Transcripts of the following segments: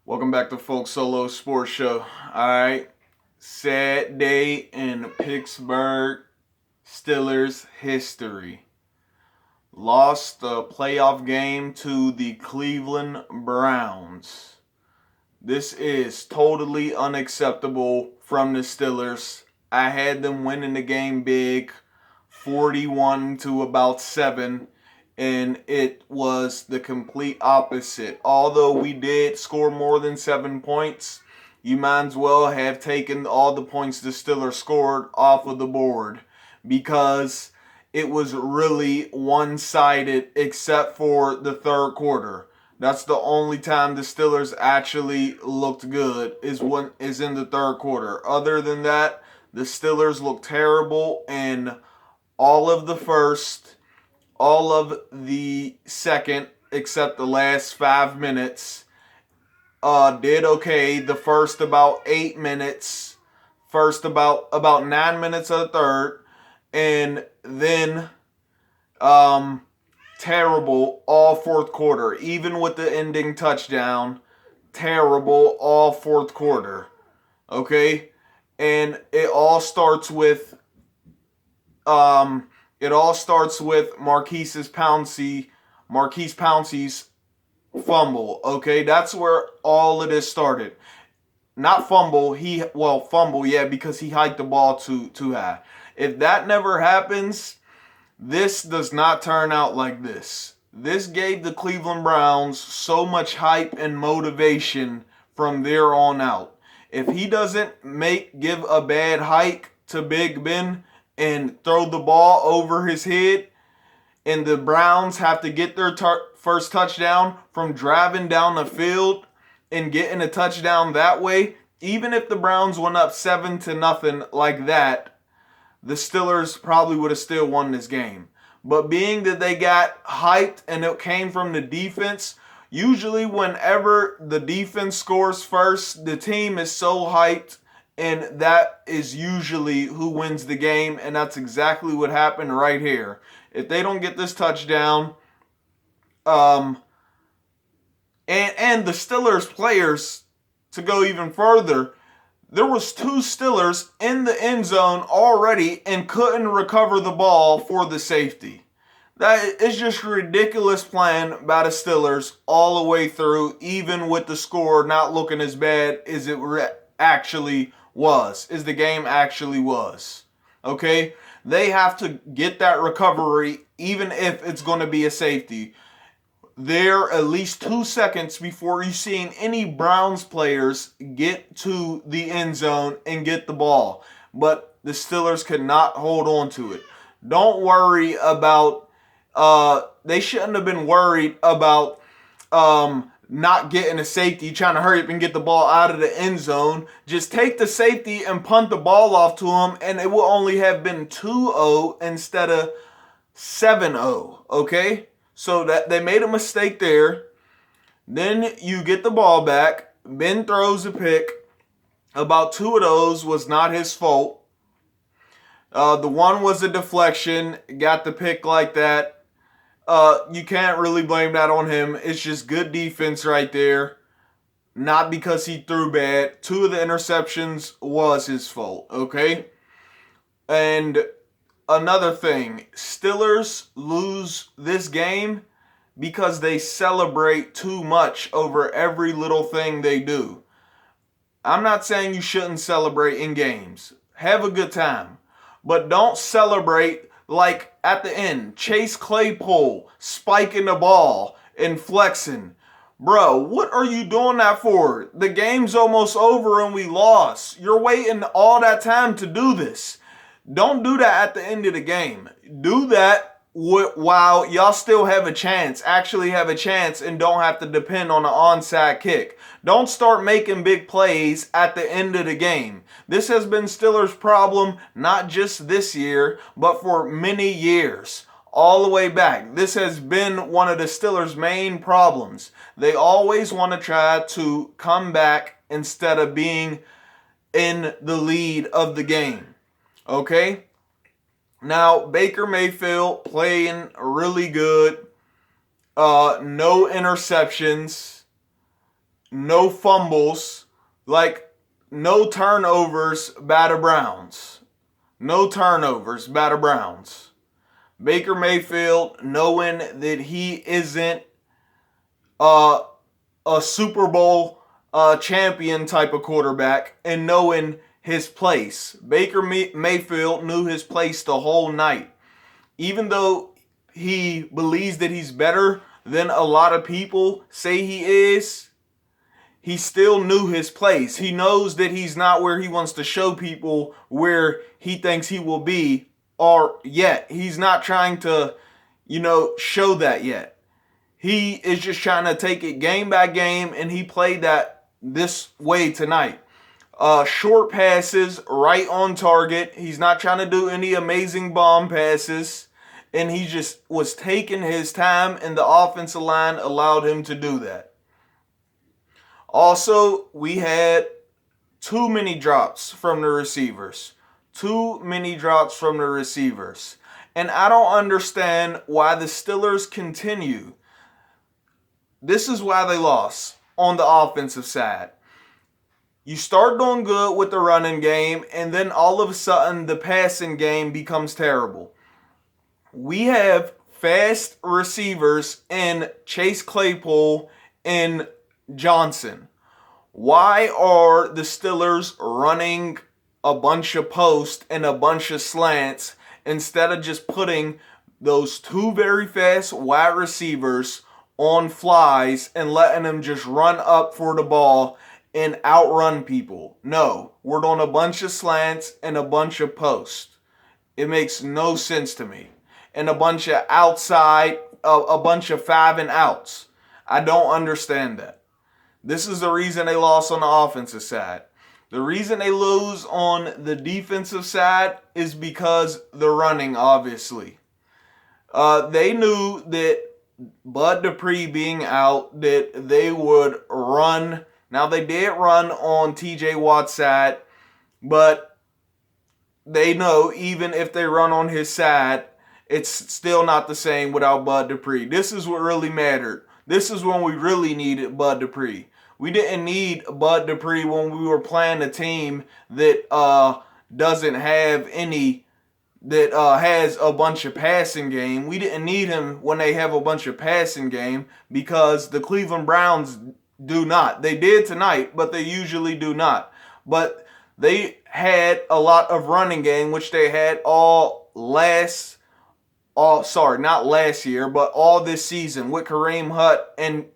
Welcome back to Folk Solo Sports Show. Alright. Sad day in Pittsburgh Steelers history. Lost the playoff game to the Cleveland Browns. This is totally unacceptable from the Steelers. I had them winning the game big, 41 to about 7. And it was the complete opposite. Although we did score more than 7 points, you might as well have taken all the points the Steelers scored off of the board because it was really one-sided except for the third quarter. That's the only time the Steelers actually looked good is in the third quarter. Other than that, the Steelers looked terrible in all of the first, all of the second, except the last 5 minutes. Did okay the first about 8 minutes, first about 9 minutes of the third, and then terrible all fourth quarter. Even with the ending touchdown, terrible all fourth quarter. Okay? And it all starts with Marquise Pouncey's fumble. Okay, that's where all of this started. Not fumble, fumble, yeah, because he hiked the ball too high. If that never happens, this does not turn out like this. This gave the Cleveland Browns so much hype and motivation from there on out. If he doesn't give a bad hike to Big Ben and throw the ball over his head, and the Browns have to get their first touchdown from driving down the field and getting a touchdown that way, even if the Browns went up 7-0 like that, the Steelers probably would have still won this game. But being that they got hyped and it came from the defense, usually whenever the defense scores first, the team is so hyped, and that is usually who wins the game, and that's exactly what happened right here. If they don't get this touchdown, and the Steelers players, to go even further, there was 2 Steelers in the end zone already and couldn't recover the ball for the safety. That is just ridiculous playing by the Steelers all the way through, even with the score not looking as bad as it actually was, as the game actually was. Okay? They have to get that recovery, even if it's going to be a safety. There at least 2 seconds before you seeing any Browns players get to the end zone and get the ball. But the Steelers could not hold on to it. Don't worry about, they shouldn't have been worried about not getting a safety, trying to hurry up and get the ball out of the end zone. Just take the safety and punt the ball off to him, and it will only have been 2-0 instead of 7-0, okay? So that they made a mistake there. Then you get the ball back. Ben throws a pick. About 2 of those was not his fault. The one was a deflection. Got the pick like that. You can't really blame that on him. It's just good defense right there. Not because he threw bad. 2 of the interceptions was his fault, okay? And another thing, Steelers lose this game because they celebrate too much over every little thing they do. I'm not saying you shouldn't celebrate in games. Have a good time. But don't celebrate like at the end. Chase Claypool spiking the ball and flexing. Bro, what are you doing that for? The game's almost over and we lost. You're waiting all that time to do this. Don't do that at the end of the game. Do that while y'all still have a chance, actually have a chance, and don't have to depend on an onside kick. Don't start making big plays at the end of the game. This has been Steelers' problem not just this year, but for many years. All the way back. This has been one of the Steelers' main problems. They always want to try to come back instead of being in the lead of the game. Okay? Now, Baker Mayfield playing really good. No interceptions. no fumbles, like no turnovers, batter Browns. No turnovers, batter Browns. Baker Mayfield, knowing that he isn't uh, a Super Bowl champion type of quarterback, and knowing his place. Baker Mayfield knew his place the whole night. Even though he believes that he's better than a lot of people say he is, he still knew his place. He knows that he's not where he wants to show people where he thinks he will be, or yet. He's not trying to, show that yet. He is just trying to take it game by game, and he played that this way tonight. Short passes, right on target. He's not trying to do any amazing bomb passes, and he just was taking his time, and the offensive line allowed him to do that. Also, we had too many drops from the receivers. Too many drops from the receivers. And I don't understand why the Steelers continue. This is why they lost on the offensive side. You start doing good with the running game, and then all of a sudden the passing game becomes terrible. We have fast receivers in Chase Claypool and Johnson. Why are the Steelers running a bunch of posts and a bunch of slants instead of just putting those two very fast wide receivers on flies and letting them just run up for the ball and outrun people? No, we're doing a bunch of slants and a bunch of posts. It makes no sense to me. And a bunch of outside, a bunch of 5 and outs. I don't understand that. This is the reason they lost on the offensive side. The reason they lose on the defensive side is because the running, obviously. They knew that Bud Dupree being out, that they would run. Now, they did run on TJ Watt's side, but they know even if they run on his side, it's still not the same without Bud Dupree. This is what really mattered. This is when we really needed Bud Dupree. We didn't need Bud Dupree when we were playing a team that doesn't have any, that has a bunch of passing game. We didn't need him when they have a bunch of passing game because the Cleveland Browns do not. They did tonight, but they usually do not. But they had a lot of running game, which they had not last year, but all this season with Kareem Hunt and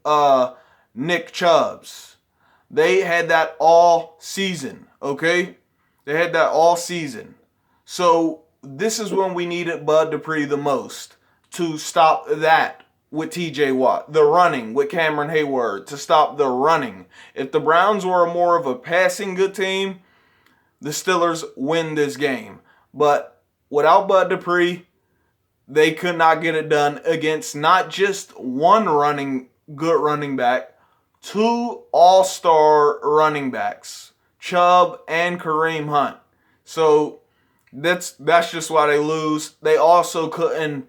Nick Chubbs. They had that all season, okay? They had that all season. So this is when we needed Bud Dupree the most to stop that with TJ Watt. The running with Cameron Hayward to stop the running. If the Browns were more of a passing good team, the Steelers win this game. But without Bud Dupree, they could not get it done against not just one good running back, 2 all-star running backs, Chubb and Kareem Hunt. So that's just why they lose. They also couldn't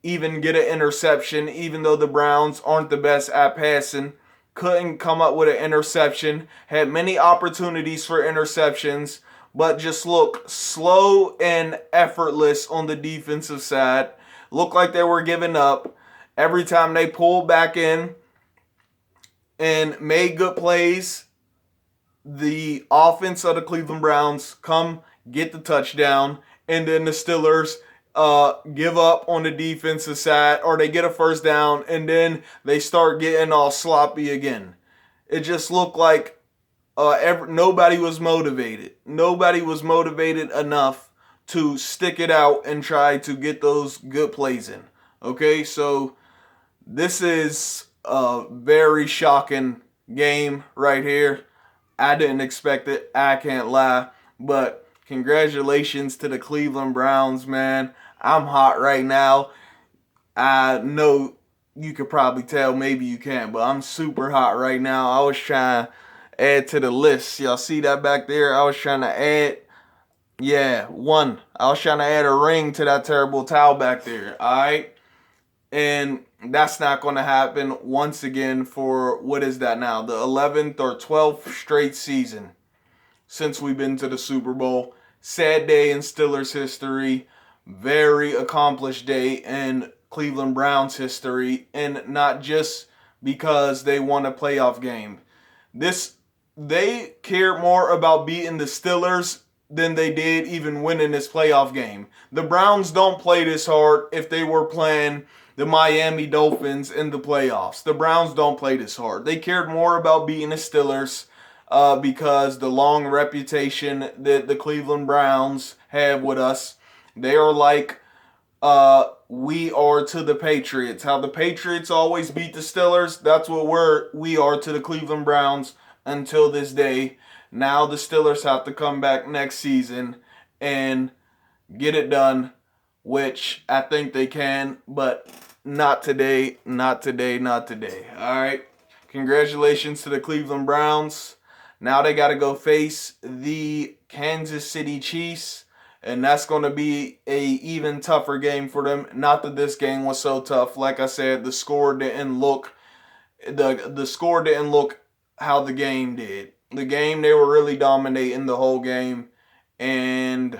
even get an interception, even though the Browns aren't the best at passing. Couldn't come up with an interception. Had many opportunities for interceptions, but just looked slow and effortless on the defensive side. Looked like they were giving up. Every time they pulled back in and made good plays, the offense of the Cleveland Browns come get the touchdown, and then the Steelers give up on the defensive side, or they get a first down, and then they start getting all sloppy again. It just looked like nobody was motivated. Nobody was motivated enough to stick it out and try to get those good plays in. Okay, so this is a very shocking game right here. I didn't expect it. I can't lie. But congratulations to the Cleveland Browns, man. I'm hot right now. I know you could probably tell. Maybe you can't. But I'm super hot right now. I was trying to add to the list. Y'all see that back there? I was trying to add. I was trying to add a ring to that terrible towel back there. All right. And That's not going to happen once again for, what is that now, the 11th or 12th straight season since we've been to the Super Bowl. Sad day in Steelers history. Very accomplished day in Cleveland Browns history. And not just because they won a playoff game. They cared more about beating the Steelers than they did even winning this playoff game. The Browns don't play this hard if they were playing the Miami Dolphins in the playoffs. The Browns don't play this hard. They cared more about beating the Steelers because the long reputation that the Cleveland Browns have with us. They are like we are to the Patriots. How the Patriots always beat the Steelers, that's what we are to the Cleveland Browns until this day. Now the Steelers have to come back next season and get it done, which I think they can, but not today, not today, not today. All right. Congratulations to the Cleveland Browns. Now they got to go face the Kansas City Chiefs, and that's going to be a even tougher game for them. Not that this game was so tough. Like I said, the score didn't look how the game did. The game, they were really dominating the whole game, and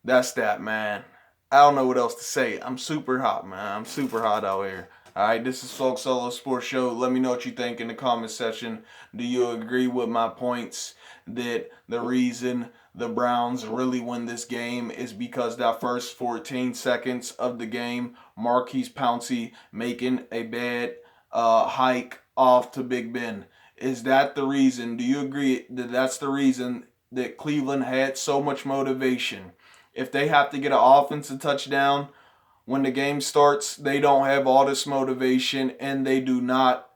that's that, man. I don't know what else to say. I'm super hot, man. I'm super hot out here. All right, this is Folk Solo Sports Show. Let me know what you think in the comment section. Do you agree with my points that the reason the Browns really win this game is because that first 14 seconds of the game, Marquise Pouncey making a bad hike off to Big Ben? Is that the reason? Do you agree that that's the reason that Cleveland had so much motivation? If they have to get an offensive touchdown when the game starts, they don't have all this motivation and they do not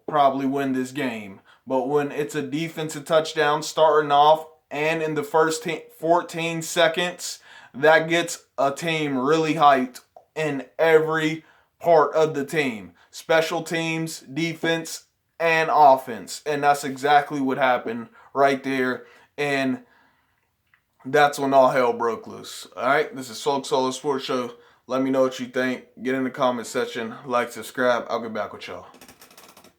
probably win this game. But when it's a defensive touchdown starting off and in the first 14 seconds, that gets a team really hyped in every part of the team. Special teams, defense, and offense. And that's exactly what happened right there. And that's when all hell broke loose. All right, this is Folk Solo Sports Show. Let me know what you think. Get in the comment section. Like, subscribe. I'll get back with y'all.